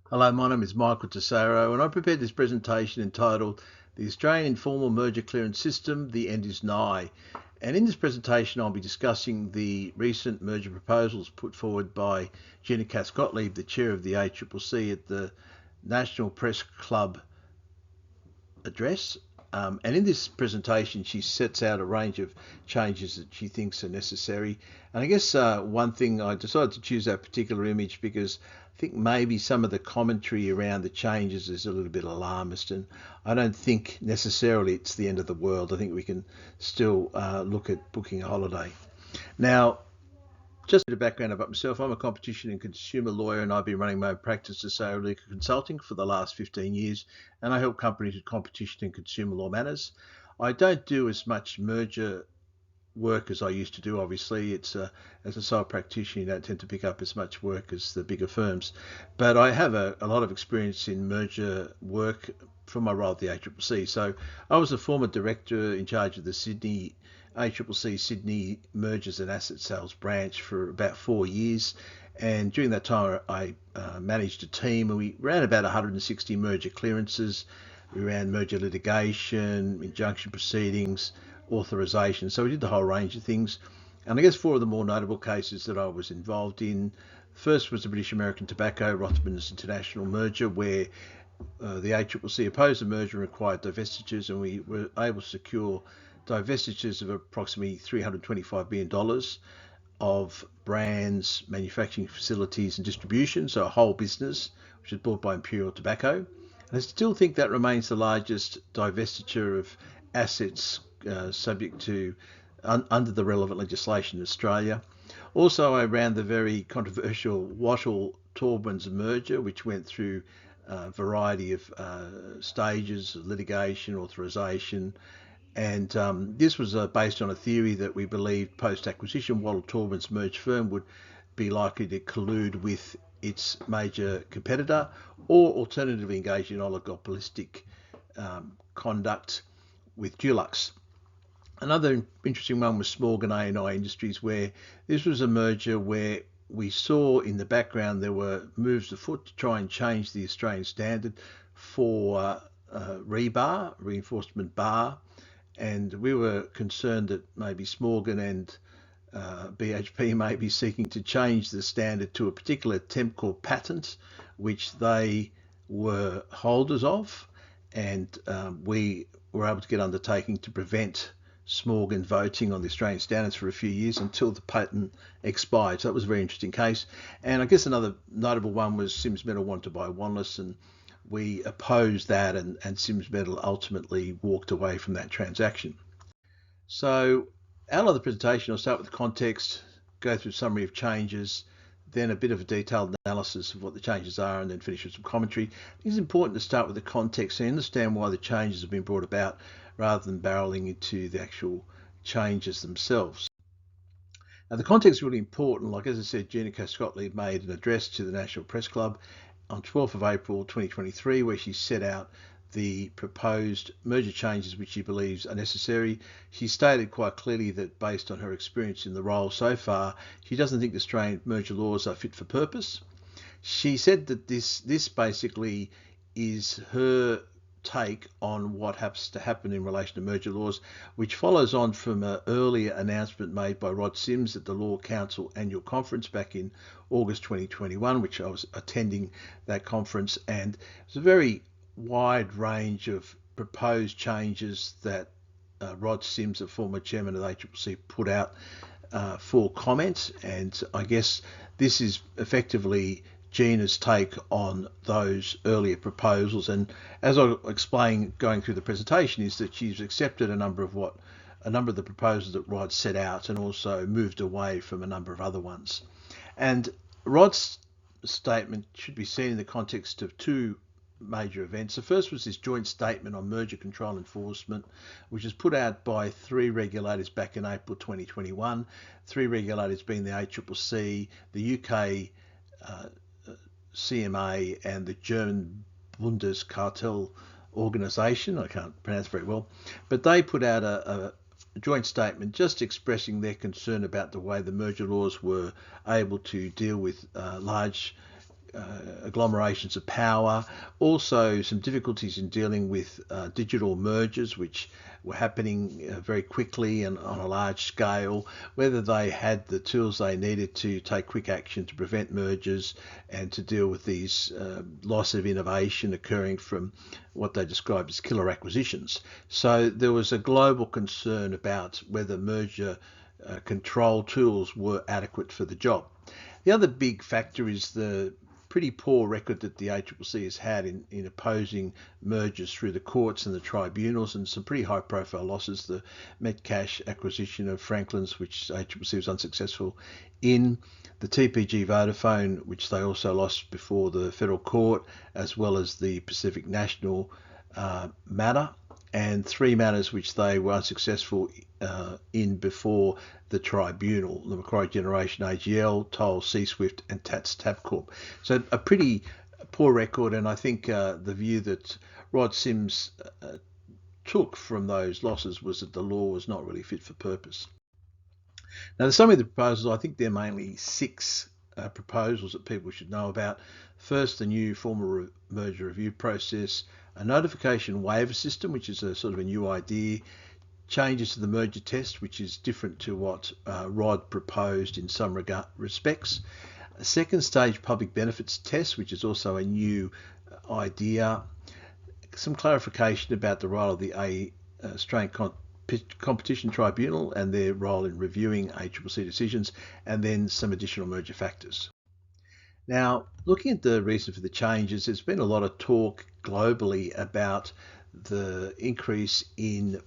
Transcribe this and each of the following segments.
Hello, my name is Michael Tesoro, and I prepared this presentation entitled The Australian Informal Merger Clearance System, The End is Nigh. And in this presentation, I'll be discussing the recent merger proposals put forward by Gina Cass-Gottlieb, the chair of the ACCC, at the National Press Club address. And in this presentation, she sets out a range of changes that she thinks are necessary. And I guess one thing, I decided to choose that particular image because I think maybe some of the commentary around the changes is a little bit alarmist, and I don't think necessarily it's the end of the world. I think we can still look at booking a holiday. Now, just a bit of background about myself. I'm a competition and consumer lawyer, and I've been running my own practice as Sale Legal Consulting for the last 15 years, and I help companies with competition and consumer law matters. I don't do as much merger work as I used to do. Obviously, it's as a sole practitioner, you don't tend to pick up as much work as the bigger firms, but I have a lot of experience in merger work from my role at the ACCC. So I was a former director in charge of the Sydney ACCC Sydney Mergers and Asset Sales branch for about 4 years. And during that time, I managed a team, and we ran about 160 merger clearances. We ran merger litigation, injunction proceedings, authorization. So we did the whole range of things. And I guess four of the more notable cases that I was involved in. First was the British American Tobacco Rothmans International merger, where the ACCC opposed the merger and required divestitures, and we were able to secure divestitures of approximately $325 million of brands, manufacturing facilities, and distribution, so a whole business, which is bought by Imperial Tobacco. And I still think that remains the largest divestiture of assets subject to under the relevant legislation in Australia. Also, I ran the very controversial Wattle-Taubmans merger, which went through a variety of stages of litigation, authorization, and this was based on a theory that we believed post-acquisition Wattle-Taubman's merged firm would be likely to collude with its major competitor, or alternatively engage in oligopolistic conduct with Dulux. Another interesting one was Smorgon A&I Industries, where this was a merger where we saw in the background there were moves afoot to try and change the Australian standard for rebar, reinforcement bar, and we were concerned that maybe Smorgon and BHP may be seeking to change the standard to a particular TempCorp patent, which they were holders of, and we were able to get undertaking to prevent Smorgon voting on the Australian standards for a few years until the patent expired. So that was a very interesting case. And I guess another notable one was Sims Metal wanted to buy Wanless, and we opposed that, and Sims Metal ultimately walked away from that transaction. So out of the presentation, I'll start with the context, go through a summary of changes, then a bit of a detailed analysis of what the changes are, and then finish with some commentary. I think it's important to start with the context and understand why the changes have been brought about rather than barreling into the actual changes themselves. Now, the context is really important. Like, as I said, Gina Cass-Gottlieb made an address to the National Press Club on 12th of April 2023, where she set out the proposed merger changes which she believes are necessary. She stated quite clearly that based on her experience in the role so far, she doesn't think the Australian merger laws are fit for purpose. She said that this basically is her take on what has to happen in relation to merger laws, which follows on from an earlier announcement made by Rod Sims at the Law Council annual conference back in August 2021, which I was attending that conference, and it was a very wide range of proposed changes that Rod Sims, a former chairman of the ACCC, put out for comment. And I guess this is effectively Gina's take on those earlier proposals. And as I explained going through the presentation, is that she's accepted a number of the proposals that Rod set out, and also moved away from a number of other ones. And Rod's statement should be seen in the context of two major events. The first was this joint statement on merger control enforcement, which was put out by three regulators back in April 2021. Three regulators being the ACCC, the UK CMA, and the German Bundeskartell organisation. I can't pronounce very well, but they put out a joint statement just expressing their concern about the way the merger laws were able to deal with large agglomerations of power, also some difficulties in dealing with digital mergers, which were happening very quickly and on a large scale, whether they had the tools they needed to take quick action to prevent mergers and to deal with these loss of innovation occurring from what they described as killer acquisitions. So there was a global concern about whether merger control tools were adequate for the job. The other big factor is the pretty poor record that the ACCC has had in opposing mergers through the courts and the tribunals, and some pretty high profile losses. The Metcash acquisition of Franklin's, which ACCC was unsuccessful in, the TPG Vodafone, which they also lost before the federal court, as well as the Pacific National matter, and three matters which they were unsuccessful in before the tribunal: the Macquarie Generation AGL, Toll, C-Swift and Tats Tabcorp. So a pretty poor record, and I think the view that Rod Sims took from those losses was that the law was not really fit for purpose. Now, some of the proposals, I think there are mainly six proposals that people should know about. First, the new formal merger review process, a notification waiver system, which is a sort of a new idea, changes to the merger test, which is different to what Rod proposed in some respects, a second stage public benefits test, which is also a new idea, some clarification about the role of the Australian Competition Tribunal and their role in reviewing ACCC decisions, and then some additional merger factors. Now, looking at the reason for the changes, there's been a lot of talk globally about the increase in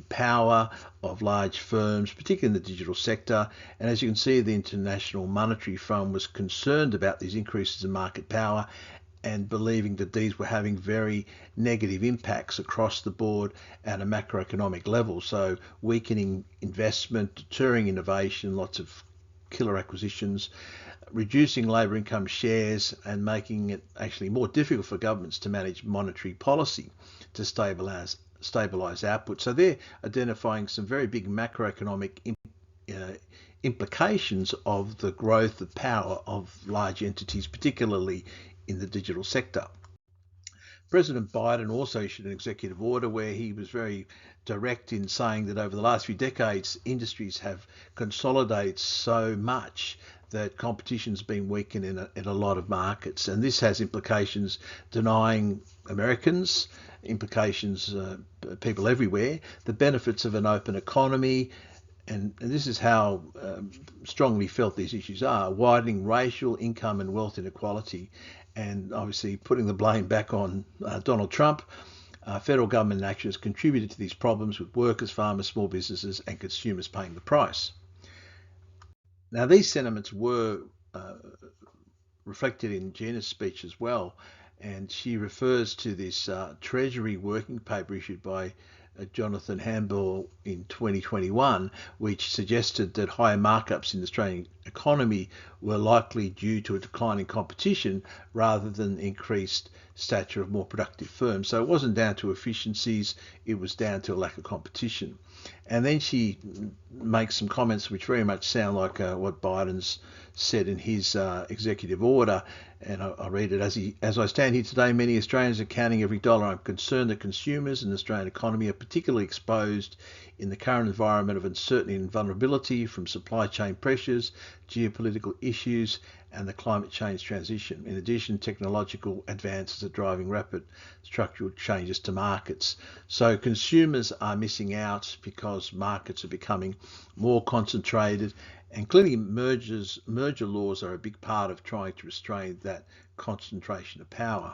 power of large firms, particularly in the digital sector. And as you can see, the International Monetary Fund was concerned about these increases in market power and believing that these were having very negative impacts across the board at a macroeconomic level. So weakening investment, deterring innovation, lots of killer acquisitions, reducing labour income shares, and making it actually more difficult for governments to manage monetary policy to stabilise output. So they're identifying some very big macroeconomic implications of the growth of power of large entities, particularly in the digital sector. President Biden also issued an executive order where he was very direct in saying that over the last few decades, industries have consolidated so much that competition's been weakened in a lot of markets. And this has implications denying Americans, implications people everywhere, the benefits of an open economy. And this is how strongly felt these issues are: widening racial, income and wealth inequality, and obviously putting the blame back on Donald Trump. Federal government action has contributed to these problems, with workers, farmers, small businesses and consumers paying the price. Now, these sentiments were reflected in Gina's speech as well, and she refers to this Treasury working paper issued by Jonathan Hambell in 2021, which suggested that higher markups in the Australian economy were likely due to a decline in competition rather than increased stature of more productive firms. So it wasn't down to efficiencies, it was down to a lack of competition. And then she makes some comments which very much sound like what Biden's said in his executive order. And I'll read it. As I stand here today, many Australians are counting every dollar. I'm concerned that consumers in the Australian economy are particularly exposed in the current environment of uncertainty and vulnerability from supply chain pressures, geopolitical issues, and the climate change transition. In addition, technological advances are driving rapid structural changes to markets. So consumers are missing out because markets are becoming more concentrated, and clearly merger laws are a big part of trying to restrain that concentration of power.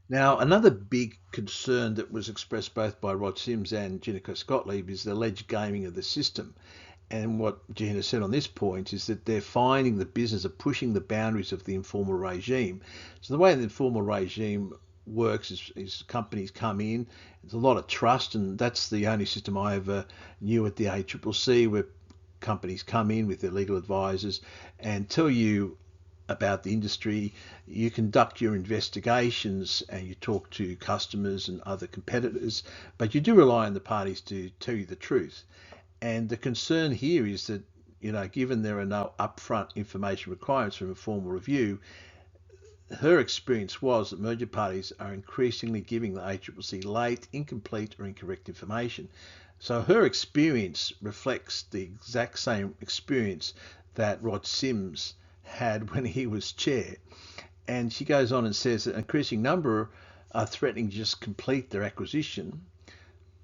Now, another big concern that was expressed both by Rod Sims and Gina Gottlieb is the alleged gaming of the system. And what Gina said on this point is that they're finding the business of pushing the boundaries of the informal regime. So the way the informal regime works is companies come in, there's a lot of trust, and that's the only system I ever knew at the ACCC, where companies come in with their legal advisors and tell you about the industry. You conduct your investigations and you talk to customers and other competitors, but you do rely on the parties to tell you the truth. And the concern here is that given there are no upfront information requirements for informal review, her experience was that merger parties are increasingly giving the ACCC late, incomplete or incorrect information. So her experience reflects the exact same experience that Rod Sims had when he was chair. And she goes on and says that an increasing number are threatening to just complete their acquisition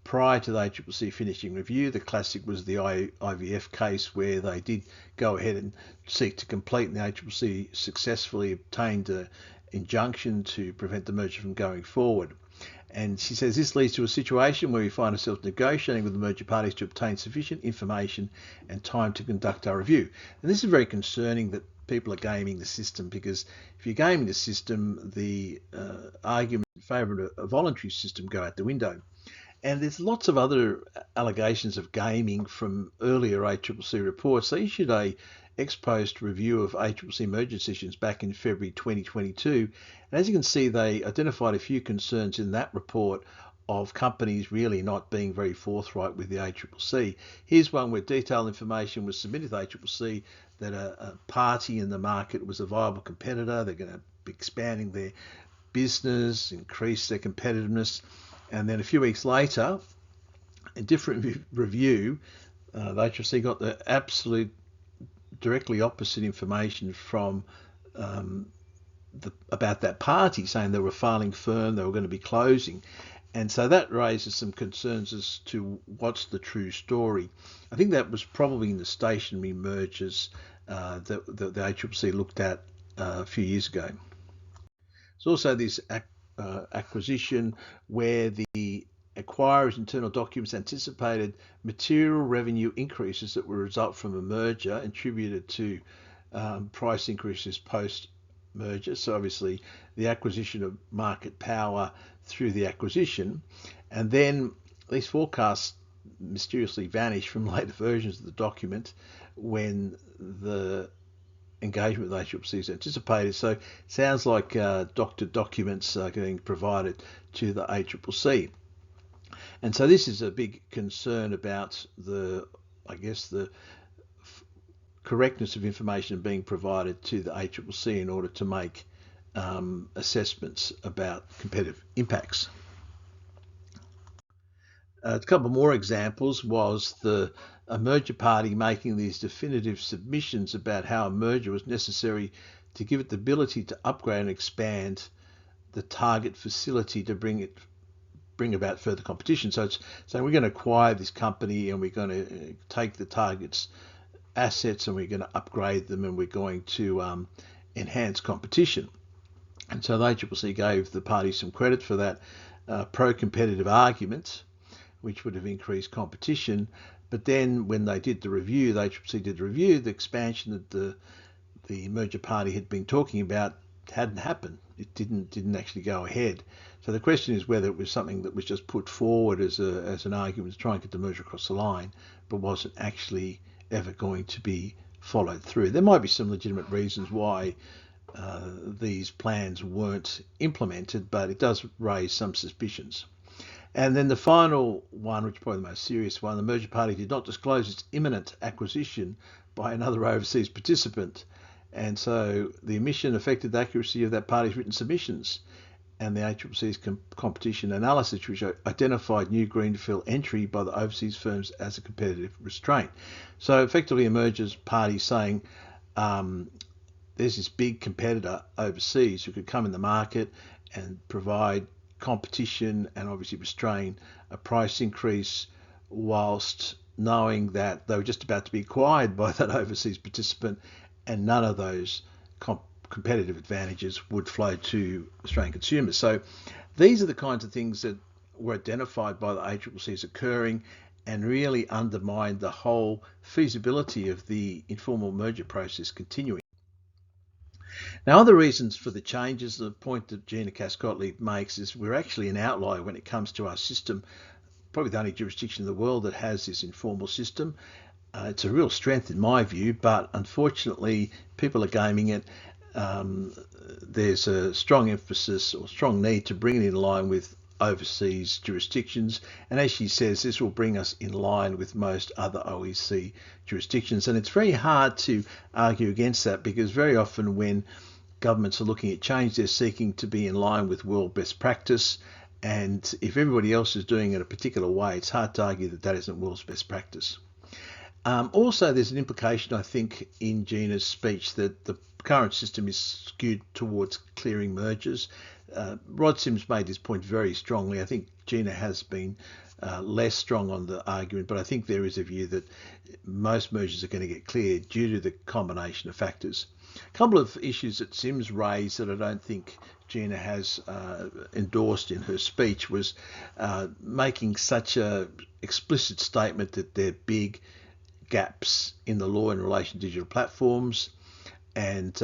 prior to the ACCC finishing review. The classic was the IVF case, where they did go ahead and seek to complete, and the ACCC successfully obtained an injunction to prevent the merger from going forward. And she says this leads to a situation where we find ourselves negotiating with the merger parties to obtain sufficient information and time to conduct our review. And this is very concerning, that people are gaming the system, because if you're gaming the system, the argument in favour of a voluntary system go out the window. And there's lots of other allegations of gaming from earlier ACCC reports. They issued a ex post review of ACCC merger decisions back in February 2022. And as you can see, they identified a few concerns in that report of companies really not being very forthright with the ACCC. Here's one where detailed information was submitted to the ACCC that a party in the market was a viable competitor. They're going to be expanding their business, increase their competitiveness. And then a few weeks later, a different review, the HRC got the absolute directly opposite information from about that party, saying they were a filing firm, they were going to be closing. And so that raises some concerns as to what's the true story. I think that was probably in the stationary mergers that the ACCC looked at a few years ago. There's also this acquisition where the acquirer's internal documents anticipated material revenue increases that would result from a merger attributed to price increases post-merger. So obviously the acquisition of market power through the acquisition, and then these forecasts mysteriously vanish from later versions of the document when the engagement with ACCC is anticipated. So it sounds like doctored documents are getting provided to the ACCC. And so this is a big concern about the correctness of information being provided to the ACCC in order to make assessments about competitive impacts. A couple more examples was a merger party making these definitive submissions about how a merger was necessary to give it the ability to upgrade and expand the target facility to bring about further competition. So it's saying we're going to acquire this company and we're going to take the target's assets and we're going to upgrade them and we're going to enhance competition. And so the ACCC gave the party some credit for that pro-competitive argument, which would have increased competition. But then when they did the review, the ACCC did the review, the expansion that the merger party had been talking about hadn't happened. It didn't actually go ahead. So the question is whether it was something that was just put forward as an argument to try and get the merger across the line, but wasn't actually ever going to be followed through. There might be some legitimate reasons why these plans weren't implemented, but it does raise some suspicions. And then the final one, which is probably the most serious one, the merger party did not disclose its imminent acquisition by another overseas participant. And so the omission affected the accuracy of that party's written submissions and the ACCC's competition analysis, which identified new greenfield entry by the overseas firms as a competitive restraint. So effectively a merger party saying there's this big competitor overseas who could come in the market and provide competition and obviously restrain a price increase, whilst knowing that they were just about to be acquired by that overseas participant, and none of those competitive advantages would flow to Australian consumers. So these are the kinds of things that were identified by the ACCC as occurring and really undermined the whole feasibility of the informal merger process continuing. Now, other reasons for the changes, the point that Gina Cascotley makes is we're actually an outlier when it comes to our system, probably the only jurisdiction in the world that has this informal system. It's a real strength in my view, but unfortunately people are gaming it. There's a strong emphasis or strong need to bring it in line with overseas jurisdictions, and as she says, this will bring us in line with most other OEC jurisdictions. And it's very hard to argue against that, because very often when governments are looking at change, they're seeking to be in line with world best practice, and if everybody else is doing it a particular way, it's hard to argue that that isn't world's best practice. Also, there's an implication, I think, in Gina's speech that the current system is skewed towards clearing mergers. Rod Sims made this point very strongly. I think Gina has been less strong on the argument, but I think there is a view that most mergers are going to get cleared due to the combination of factors. A couple of issues that Sims raised that I don't think Gina has endorsed in her speech was making such a explicit statement that they're big gaps in the law in relation to digital platforms, and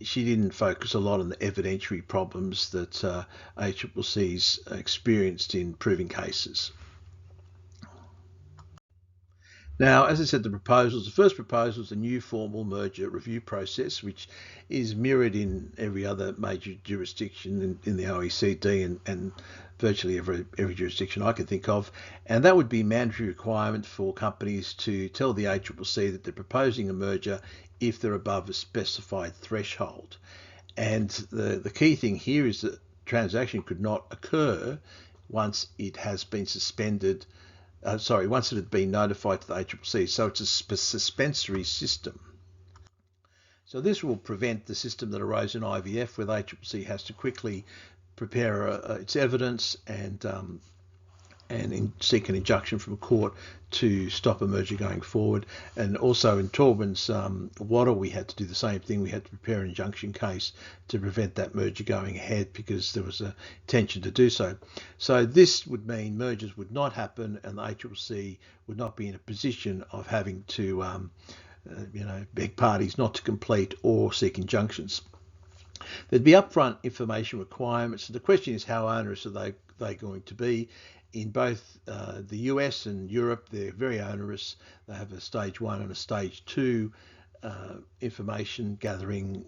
she didn't focus a lot on the evidentiary problems that ACCC's experienced in proving cases. Now, as I said, the first proposal is a new formal merger review process, which is mirrored in every other major jurisdiction in the OECD and virtually every jurisdiction I can think of. And that would be a mandatory requirement for companies to tell the ACCC that they're proposing a merger if they're above a specified threshold. And the key thing here is that transaction could not occur once it has been suspended. Once it had been notified to the ACCC. So it's a suspensory system. So this will prevent the system that arose in IVF, where the ACCC has to quickly prepare its evidence and seek an injunction from a court to stop a merger going forward. And also in Taubman's Waddle, we had to do the same thing. We had to prepare an injunction case to prevent that merger going ahead because there was a intention to do so. So this would mean mergers would not happen, and the ACCC would not be in a position of having to beg parties not to complete or seek injunctions. There'd be upfront information requirements. So the question is, how onerous are they going to be? In both the US and Europe, they're very onerous. They have a stage 1 and a stage 2 information gathering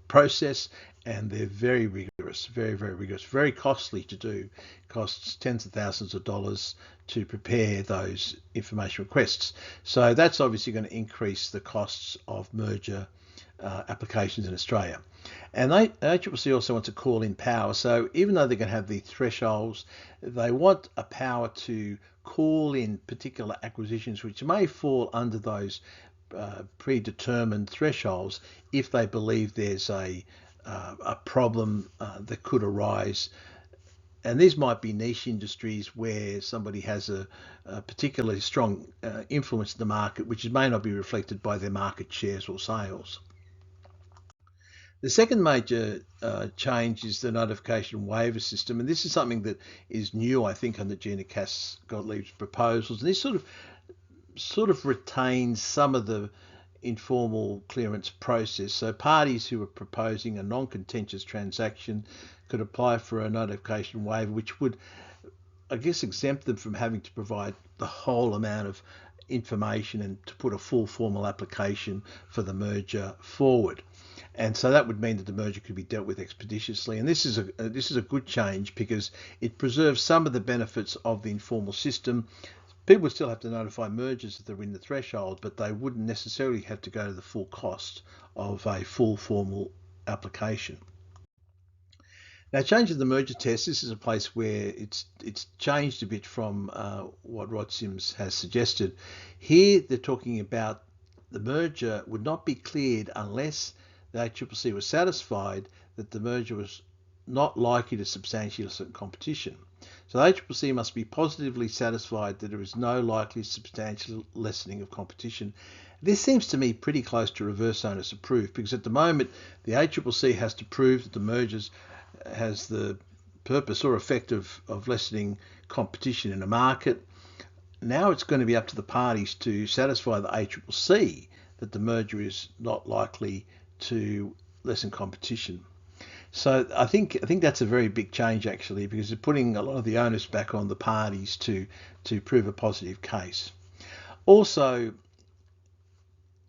process, and they're very rigorous, very rigorous, very costly to do. Costs tens of thousands of dollars to prepare those information requests. So that's obviously going to increase the costs of merger applications in Australia. And ACCC also wants a call-in power. So even though they're going to have the thresholds, they want a power to call in particular acquisitions which may fall under those predetermined thresholds if they believe there's a problem that could arise. And these might be niche industries where somebody has a particularly strong influence in the market, which may not be reflected by their market shares or sales. The second major change is the notification waiver system, and this is something that is new, I think, under Gina Cass-Gottlieb's proposals. And this sort of retains some of the informal clearance process. So parties who are proposing a non-contentious transaction could apply for a notification waiver, which would, I guess, exempt them from having to provide the whole amount of information and to put a full formal application for the merger forward. And so that would mean that the merger could be dealt with expeditiously. And this is a good change because it preserves some of the benefits of the informal system. People would still have to notify mergers if they're in the threshold, but they wouldn't necessarily have to go to the full cost of a full formal application. Now, changing the merger test, this is a place where it's changed a bit from what Rod Sims has suggested. Here, they're talking about the merger would not be cleared unless the ACCC was satisfied that the merger was not likely to substantially lessen competition. So the ACCC must be positively satisfied that there is no likely substantial lessening of competition. This seems to me pretty close to reverse onus of proof, because at the moment the ACCC has to prove that the mergers has the purpose or effect of lessening competition in a market. Now it's going to be up to the parties to satisfy the ACCC that the merger is not likely to lessen competition. So I think that's a very big change, actually, because they're putting a lot of the onus back on the parties to prove a positive case. Also,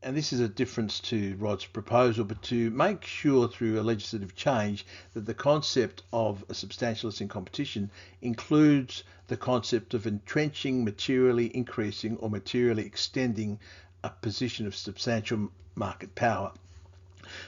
and this is a difference to Rod's proposal, but to make sure through a legislative change that the concept of a substantialist in competition includes the concept of entrenching, materially increasing or materially extending a position of substantial market power.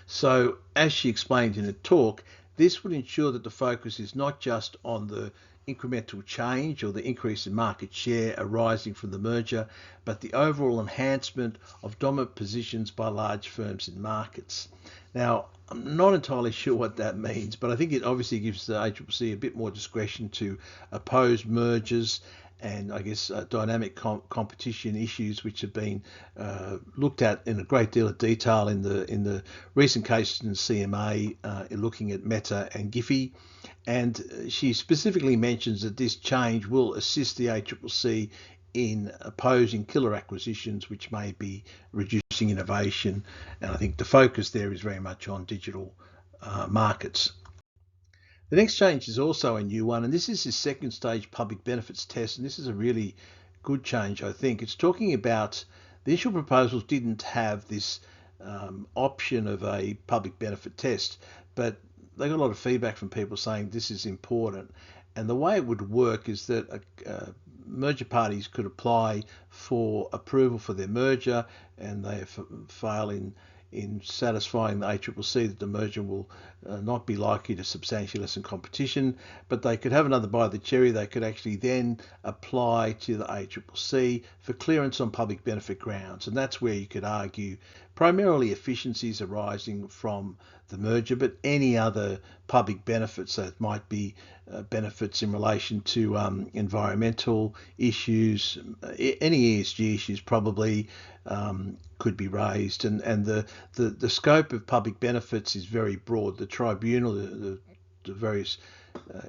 So, as she explained in a talk, this would ensure that the focus is not just on the incremental change or the increase in market share arising from the merger, but the overall enhancement of dominant positions by large firms in markets. Now, I'm not entirely sure what that means, but I think it obviously gives the ACCC a bit more discretion to oppose mergers and I guess dynamic competition issues, which have been looked at in a great deal of detail in the recent cases in the CMA, looking at Meta and Giphy. And she specifically mentions that this change will assist the ACCC in opposing killer acquisitions, which may be reducing innovation. And I think the focus there is very much on digital markets. The next change is also a new one, and this is the second stage public benefits test, and this is a really good change, I think. It's talking about the initial proposals didn't have this option of a public benefit test, but they got a lot of feedback from people saying this is important. And the way it would work is that merger parties could apply for approval for their merger, and they fail in satisfying the ACCC that the merger will not be likely to substantially lessen competition, but they could have another bite of the cherry. They could actually then apply to the ACCC for clearance on public benefit grounds, and that's where you could argue primarily efficiencies arising from the merger, but any other public benefits that might be benefits in relation to environmental issues, any ESG issues probably could be raised, and the scope of public benefits is very broad. The tribunal, the various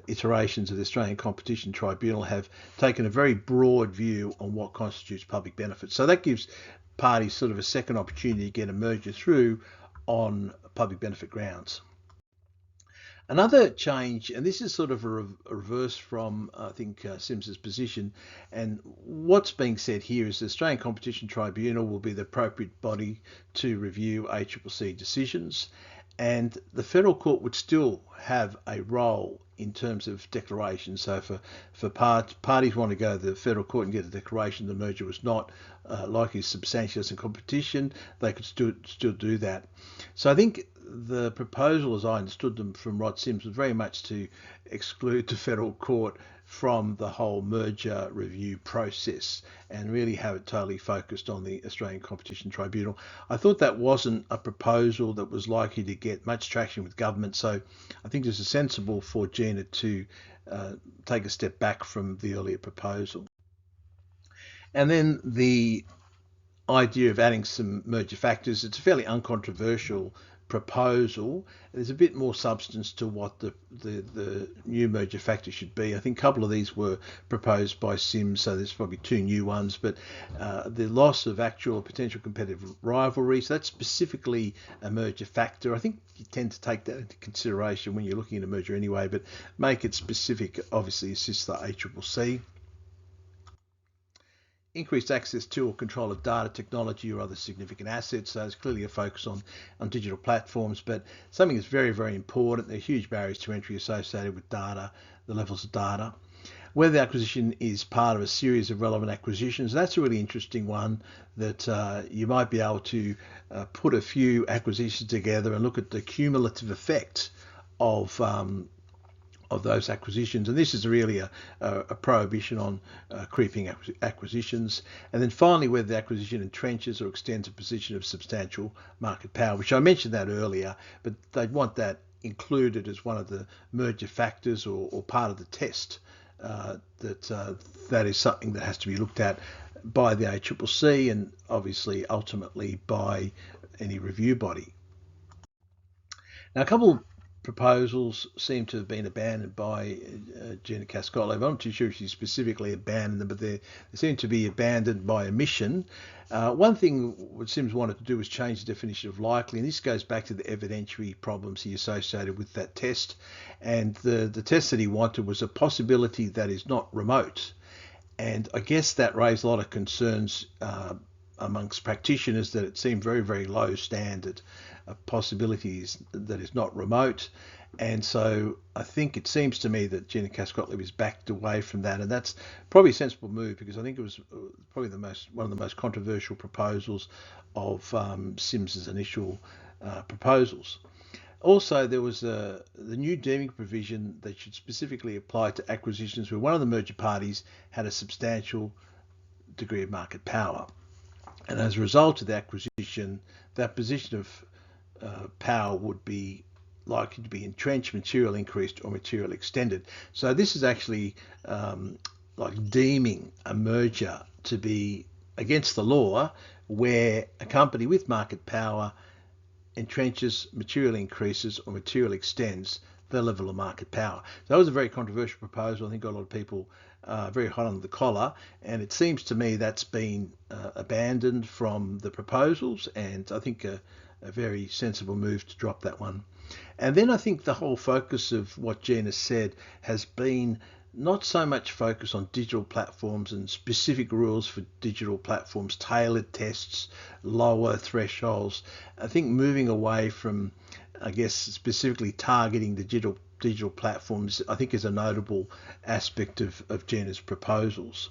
iterations of the Australian Competition Tribunal have taken a very broad view on what constitutes public benefits. So that gives parties sort of a second opportunity to get a merger through on public benefit grounds. Another change, and this is sort of a reverse from, I think, Sims's position, and what's being said here is the Australian Competition Tribunal will be the appropriate body to review ACCC decisions, and the Federal Court would still have a role in terms of declaration. So for parties want to go to the Federal Court and get a declaration the merger was not likely substantialist in competition, they could still do that. So I think the proposal, as I understood them from Rod Sims, was very much to exclude the Federal Court from the whole merger review process and really have it totally focused on the Australian Competition Tribunal. I thought that wasn't a proposal that was likely to get much traction with government, so I think this is sensible for Gina to take a step back from the earlier proposal. And then the idea of adding some merger factors, it's a fairly uncontroversial proposal. There's a bit more substance to what the new merger factor should be. I think a couple of these were proposed by Sims, so there's probably two new ones, but the loss of actual potential competitive rivalry, so that's specifically a merger factor. I think you tend to take that into consideration when you're looking at a merger anyway, but make it specific obviously assists the ACCC. Increased access to or control of data, technology or other significant assets. So there's clearly a focus on digital platforms, but something that's very, very important. There are huge barriers to entry associated with data, the levels of data. Whether the acquisition is part of a series of relevant acquisitions, that's a really interesting one, that you might be able to put a few acquisitions together and look at the cumulative effect of those acquisitions, and this is really a prohibition on creeping acquisitions. And then finally, whether the acquisition entrenches or extends a position of substantial market power, which I mentioned that earlier, but they'd want that included as one of the merger factors or part of the test. That is something that has to be looked at by the ACCC and obviously ultimately by any review body. Now, a couple proposals seem to have been abandoned by Gina Cascolo. I'm not too sure if she specifically abandoned them, but they seem to be abandoned by omission. One thing what Sims wanted to do was change the definition of likely, and this goes back to the evidentiary problems he associated with that test. And the test that he wanted was a possibility that is not remote. And I guess that raised a lot of concerns amongst practitioners that it seemed very, very low standard of possibilities that is not remote. And so I think it seems to me that Gina Cass-Gottlieb has backed away from that, and that's probably a sensible move, because I think it was probably one of the most controversial proposals of Sims's initial proposals. Also, there was the new deeming provision that should specifically apply to acquisitions where one of the merger parties had a substantial degree of market power. And as a result of the acquisition, that position of power would be likely to be entrenched, material increased, or material extended. So this is actually like deeming a merger to be against the law where a company with market power entrenches, material increases, or material extends the level of market power. So that was a very controversial proposal. I think got a lot of people very hot on the collar, and it seems to me that's been abandoned from the proposals, and I think a very sensible move to drop that one. And then I think the whole focus of what Gina said has been not so much focus on digital platforms and specific rules for digital platforms, tailored tests, lower thresholds. I think moving away from, I guess, specifically targeting the digital platforms, I think is a notable aspect of Gina's proposals.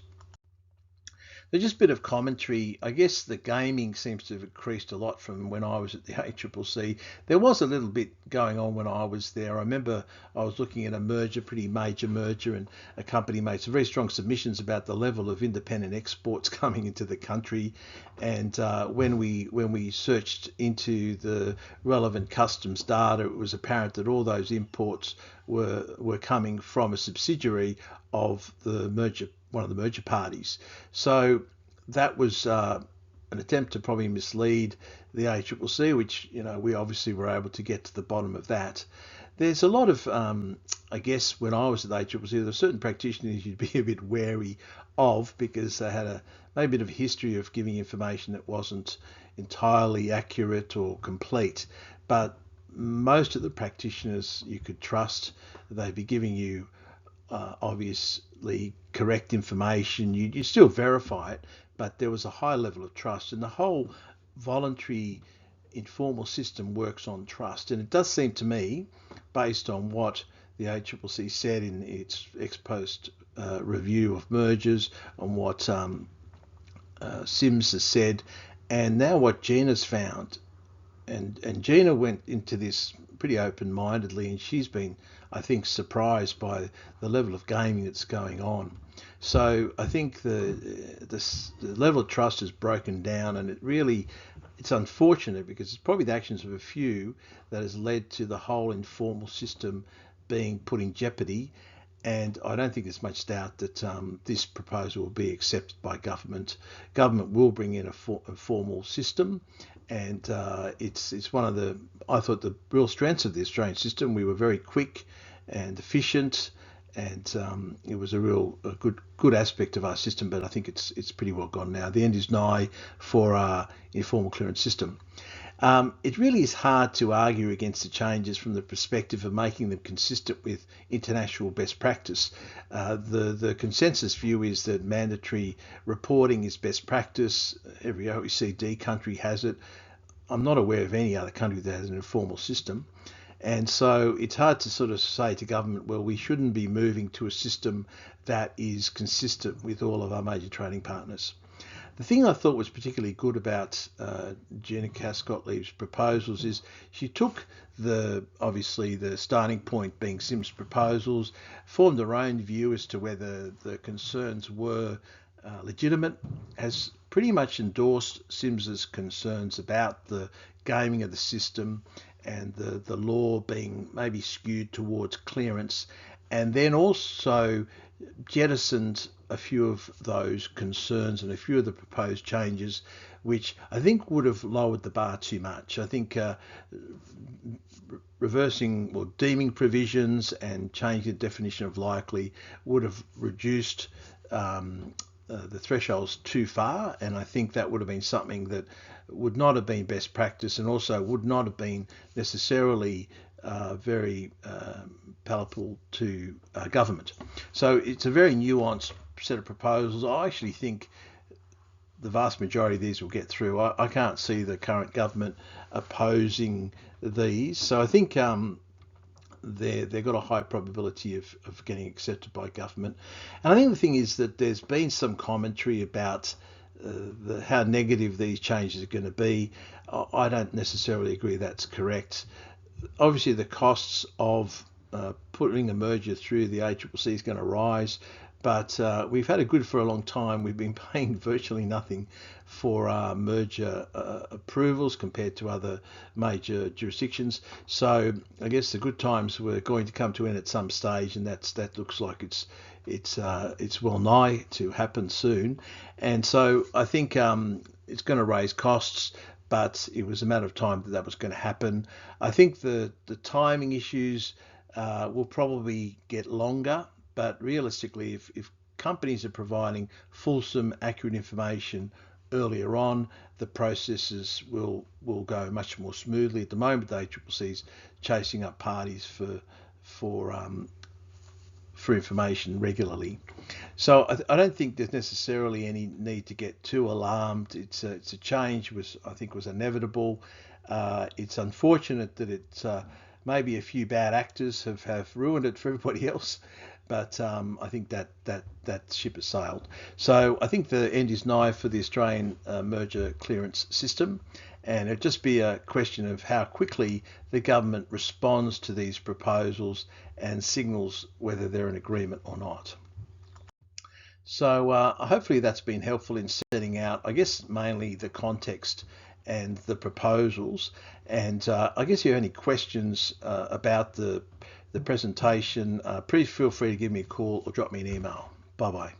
There's just a bit of commentary. I guess the gaming seems to have increased a lot from when I was at the ACCC. There was a little bit going on when I was there. I remember I was looking at a merger, pretty major merger, and a company made some very strong submissions about the level of independent exports coming into the country. And when we searched into the relevant customs data, it was apparent that all those imports were coming from a subsidiary of the merger, one of the merger parties. So that was an attempt to probably mislead the ACCC, which, we obviously were able to get to the bottom of that. There's a lot of, I guess, when I was at the ACCC, there were certain practitioners you'd be a bit wary of because they had maybe a bit of a history of giving information that wasn't entirely accurate or complete. But most of the practitioners you could trust. They'd be giving you obviously correct information. You still verify it, but there was a high level of trust, and the whole voluntary informal system works on trust. And it does seem to me, based on what the ACCC said in its ex post review of mergers, on what Sims has said, and now what Gina's found, and Gina went into this pretty open-mindedly, and she's been, I think, surprised by the level of gaming that's going on. So I think the level of trust is broken down, and it's unfortunate because it's probably the actions of a few that has led to the whole informal system being put in jeopardy. And I don't think there's much doubt that this proposal will be accepted by government. Government will bring in a formal system, and it's one of I thought, the real strengths of the Australian system. We were very quick and efficient, and it was a good aspect of our system. But I think it's pretty well gone now. The end is nigh for our informal clearance system. It really is hard to argue against the changes from the perspective of making them consistent with international best practice. The consensus view is that mandatory reporting is best practice. Every OECD country has it. I'm not aware of any other country that has an informal system. And so it's hard to sort of say to government, well, we shouldn't be moving to a system that is consistent with all of our major trading partners. The thing I thought was particularly good about Gina Cass-Gottlieb's proposals is she took obviously the starting point being Sim's proposals, formed her own view as to whether the concerns were legitimate, has pretty much endorsed Sims's concerns about the gaming of the system and the law being maybe skewed towards clearance, and then also jettisoned a few of those concerns and a few of the proposed changes, which I think would have lowered the bar too much. I think reversing or deeming provisions and changing the definition of likely would have reduced the thresholds too far, and I think that would have been something that would not have been best practice, and also would not have been necessarily very palatable to government. So it's a very nuanced set of proposals. I actually think the vast majority of these will get through. I can't see the current government opposing these, so I think they've got a high probability of getting accepted by government. And I think the thing is that there's been some commentary about how negative these changes are going to be. I don't necessarily agree that's correct. Obviously, the costs of putting a merger through the ACCC is going to rise, but we've had it good for a long time. We've been paying virtually nothing for merger approvals compared to other major jurisdictions. So I guess the good times were going to come to an end at some stage, and that looks like it's well nigh to happen soon. And so I think it's going to raise costs, but it was a matter of time that was going to happen. I think the timing issues will probably get longer, but realistically, if companies are providing fulsome, accurate information earlier on, the processes will go much more smoothly. At the moment, the ACCC is chasing up parties for information regularly. So I don't think there's necessarily any need to get too alarmed. It's a change I think was inevitable. It's unfortunate that maybe a few bad actors have ruined it for everybody else, but I think that ship has sailed. So I think the end is nigh for the Australian merger clearance system, and it'd just be a question of how quickly the government responds to these proposals and signals whether they're in agreement or not. So hopefully that's been helpful in setting out, I guess, mainly the context and the proposals. And I guess if you have any questions about the presentation, please feel free to give me a call or drop me an email. Bye-bye.